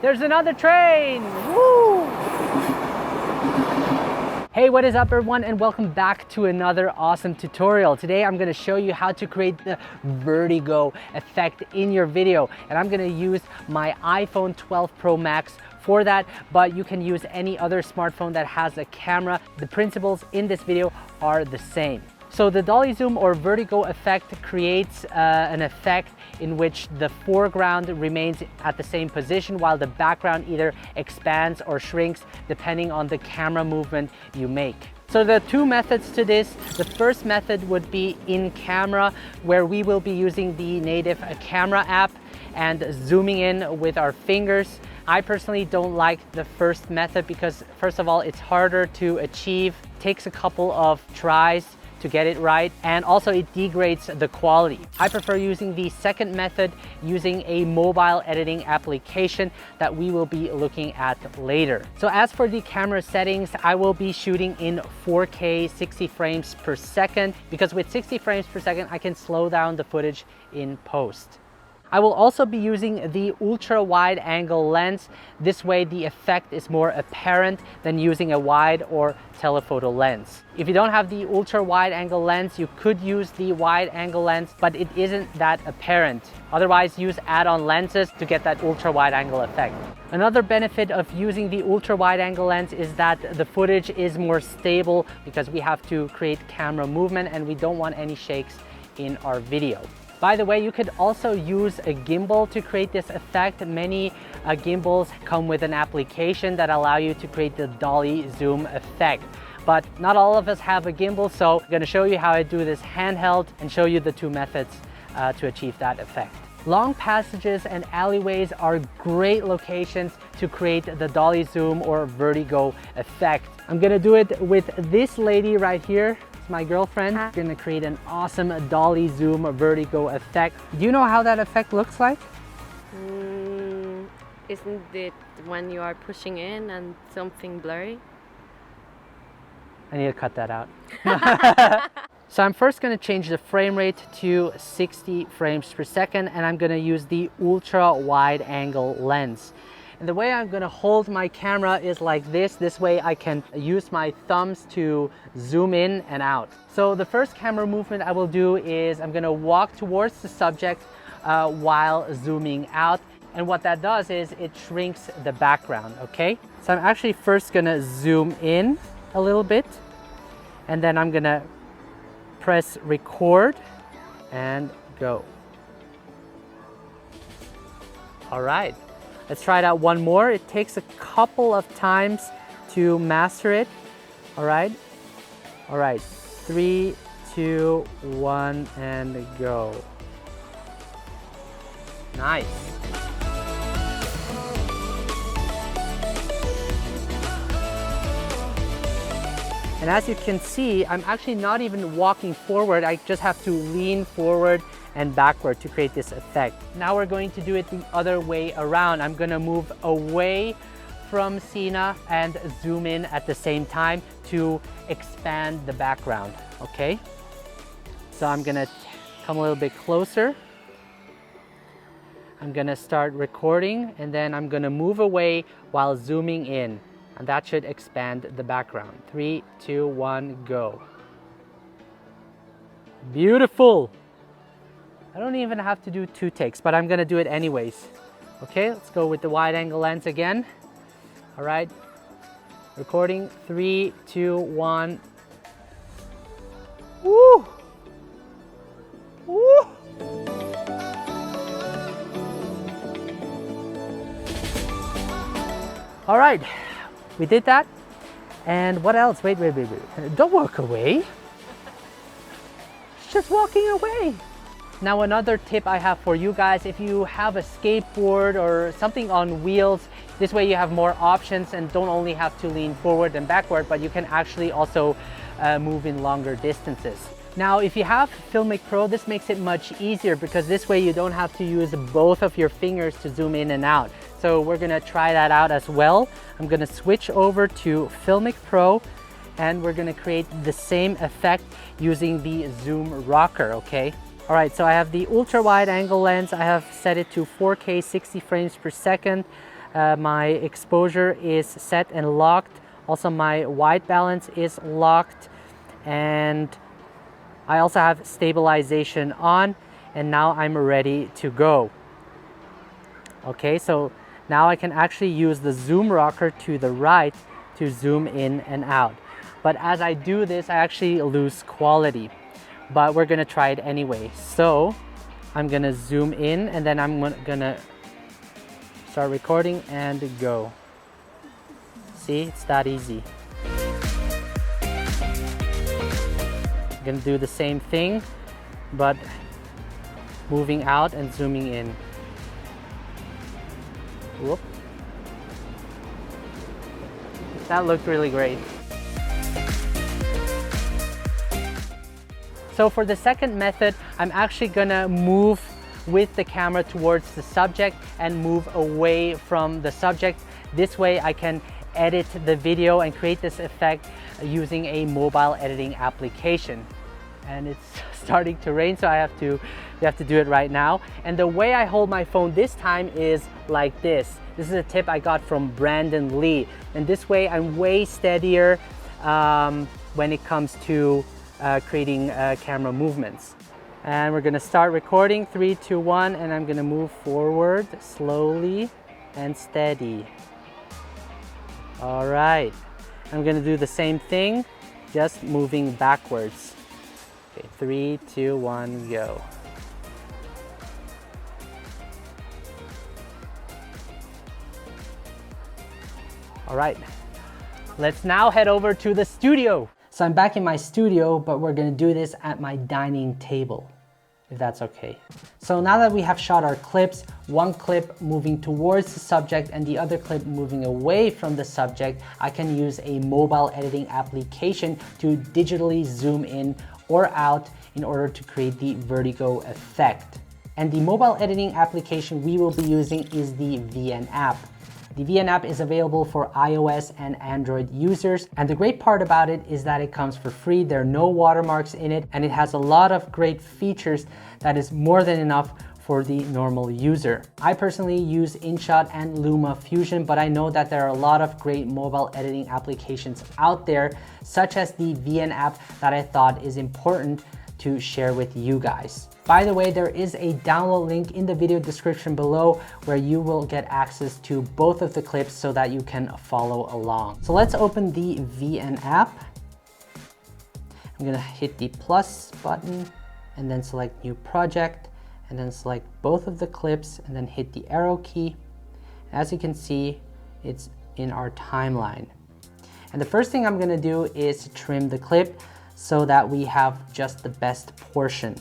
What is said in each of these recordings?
There's another train! Woo! Hey, what is up everyone, and welcome back to another awesome tutorial. Today I'm going to show you how to create the vertigo effect in your video, and I'm going to use my iPhone 12 Pro Max for that, but you can use any other smartphone that has a camera. The principles in this video are the same. So the dolly zoom or vertigo effect creates an effect in which the foreground remains at the same position while the background either expands or shrinks depending on the camera movement you make. So there are two methods to this. The first method would be in camera, where we will be using the native camera app and zooming in with our fingers. I personally don't like the first method because first of all, it's harder to achieve, takes a couple of tries to get it right, and also it degrades the quality. I prefer using the second method, using a mobile editing application that we will be looking at later. So as for the camera settings, I will be shooting in 4K 60 frames per second because with 60 frames per second I can slow down the footage in post. I will also be using the ultra wide angle lens. This way the effect is more apparent than using a wide or telephoto lens. If you don't have the ultra wide angle lens, you could use the wide angle lens, but it isn't that apparent. Otherwise, use add-on lenses to get that ultra wide angle effect. Another benefit of using the ultra wide angle lens is that the footage is more stable because we have to create camera movement and we don't want any shakes in our video. By the way, you could also use a gimbal to create this effect. Many gimbals come with an application that allow you to create the dolly zoom effect. But not all of us have a gimbal, so I'm going to show you how I do this handheld and show you the two methods to achieve that effect. Long passages and alleyways are great locations to create the dolly zoom or vertigo effect. I'm going to do it with this lady right here. My girlfriend. Gonna create an awesome dolly zoom vertigo effect. Do you know how that effect looks like? Isn't it when you are pushing in and something blurry? I need to cut that out. So I'm first gonna change the frame rate to 60 frames per second, and I'm gonna use the ultra wide angle lens. And the way I'm gonna hold my camera is like this. This way I can use my thumbs to zoom in and out. So the first camera movement I will do is I'm gonna walk towards the subject while zooming out. And what that does is it shrinks the background, okay? So I'm actually first gonna zoom in a little bit, and then I'm gonna press record and go. All right. Let's try it out one more. It takes a couple of times to master it. All right. All right. 3, 2, 1, and go. Nice. And as you can see, I'm actually not even walking forward. I just have to lean forward and backward to create this effect. Now we're going to do it the other way around. I'm gonna move away from Sina and zoom in at the same time to expand the background, okay? So I'm gonna come a little bit closer. I'm gonna start recording, and then I'm gonna move away while zooming in, and that should expand the background. 3, 2, 1, go. Beautiful. I don't even have to do 2 takes, but I'm gonna do it anyways. Okay, let's go with the wide angle lens again. All right, recording, 3, 2, 1. Woo! Woo! All right, we did that. And what else? Wait. Don't walk away. It's just walking away. Now another tip I have for you guys, if you have a skateboard or something on wheels, this way you have more options and don't only have to lean forward and backward, but you can actually also move in longer distances. Now if you have Filmic Pro, this makes it much easier because this way you don't have to use both of your fingers to zoom in and out. So we're gonna try that out as well. I'm gonna switch over to Filmic Pro and we're gonna create the same effect using the zoom rocker, okay? All right, so I have the ultra wide angle lens. I have set it to 4K 60 frames per second. My exposure is set and locked. Also, my white balance is locked, and I also have stabilization on, and now I'm ready to go. Okay, so now I can actually use the zoom rocker to the right to zoom in and out. But as I do this, I actually lose quality, but we're gonna try it anyway. So I'm gonna zoom in, and then I'm gonna start recording and go. See, it's that easy. I'm gonna do the same thing, but moving out and zooming in. Whoop. That looked really great. So for the second method, I'm actually gonna move with the camera towards the subject and move away from the subject. This way I can edit the video and create this effect using a mobile editing application. And it's starting to rain, so we have to do it right now. And the way I hold my phone this time is like this. This is a tip I got from Brandon Lee. And this way I'm way steadier when it comes to creating camera movements. And we're gonna start recording, 3, 2, 1, and I'm gonna move forward slowly and steady. All right, I'm gonna do the same thing, just moving backwards. Okay, 3, 2, 1, go. All right, let's now head over to the studio. So I'm back in my studio, but we're gonna do this at my dining table, if that's okay. So now that we have shot our clips, one clip moving towards the subject and the other clip moving away from the subject, I can use a mobile editing application to digitally zoom in or out in order to create the Vertigo effect. And the mobile editing application we will be using is the VN app. The VN app is available for iOS and Android users, and the great part about it is that it comes for free. There are no watermarks in it, and it has a lot of great features that is more than enough for the normal user. I personally use InShot and Luma Fusion, but I know that there are a lot of great mobile editing applications out there, such as the VN app, that I thought is important to share with you guys. By the way, there is a download link in the video description below where you will get access to both of the clips so that you can follow along. So let's open the VN app. I'm gonna hit the plus button and then select new project and then select both of the clips and then hit the arrow key. As you can see, it's in our timeline. And the first thing I'm gonna do is trim the clip so that we have just the best portion.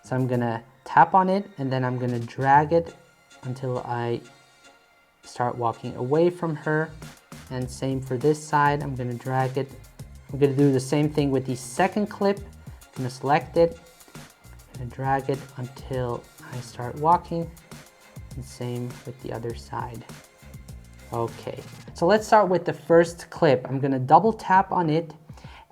So I'm gonna tap on it and then I'm gonna drag it until I start walking away from her. And same for this side, I'm gonna drag it. I'm gonna do the same thing with the second clip. I'm gonna select it, I'm gonna drag it until I start walking, and same with the other side. Okay, so let's start with the first clip. I'm gonna double tap on it,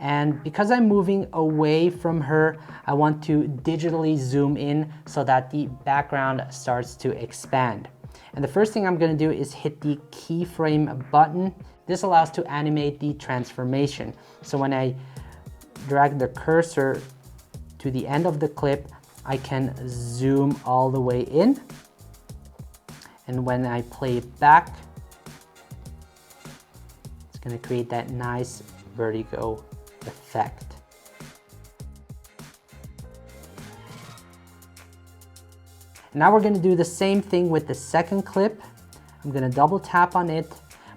and because I'm moving away from her, I want to digitally zoom in so that the background starts to expand. And the first thing I'm gonna do is hit the keyframe button. This allows to animate the transformation. So when I drag the cursor to the end of the clip, I can zoom all the way in. And when I play it back, it's gonna create that nice Vertigo effect. Now we're gonna do the same thing with the second clip. I'm gonna double tap on it,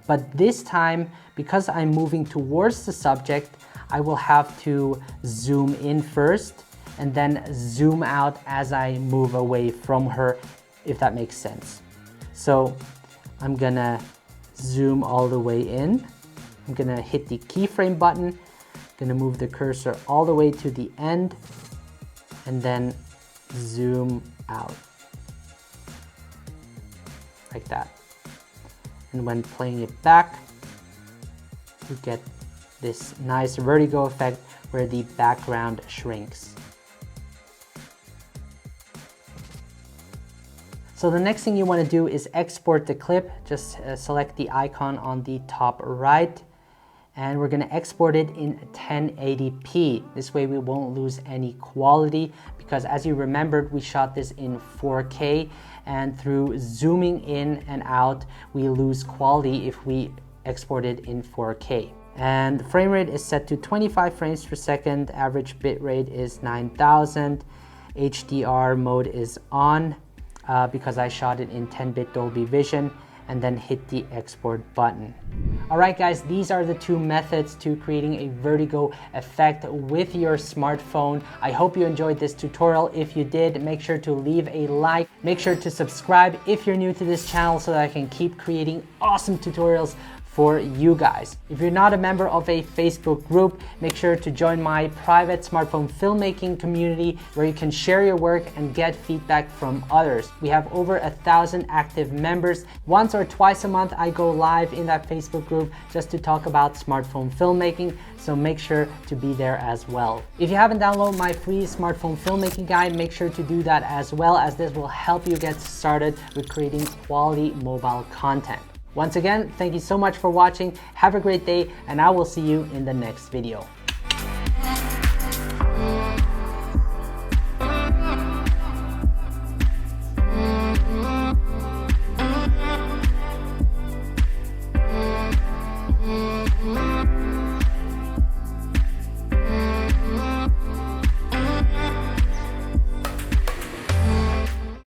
but this time, because I'm moving towards the subject, I will have to zoom in first and then zoom out as I move away from her, if that makes sense. So I'm gonna zoom all the way in. I'm gonna hit the keyframe button, gonna move the cursor all the way to the end and then zoom out like that. And when playing it back, you get this nice Vertigo effect where the background shrinks. So the next thing you want to do is export the clip. Just select the icon on the top right, and we're going to export it in 1080p. This way we won't lose any quality, because as you remembered, we shot this in 4K, and through zooming in and out, we lose quality if we export it in 4K. And the frame rate is set to 25 frames per second. Average bit rate is 9000. HDR mode is on because I shot it in 10-bit Dolby Vision, and then hit the export button. All right guys, these are the two methods to creating a vertigo effect with your smartphone. I hope you enjoyed this tutorial. If you did, make sure to leave a like. Make sure to subscribe if you're new to this channel so that I can keep creating awesome tutorials for you guys. If you're not a member of a Facebook group, make sure to join my private smartphone filmmaking community where you can share your work and get feedback from others. We have over 1,000 active members. Once or twice a month, I go live in that Facebook group just to talk about smartphone filmmaking, so make sure to be there as well. If you haven't downloaded my free smartphone filmmaking guide, make sure to do that as well, as this will help you get started with creating quality mobile content. Once again, thank you so much for watching. Have a great day, and I will see you in the next video.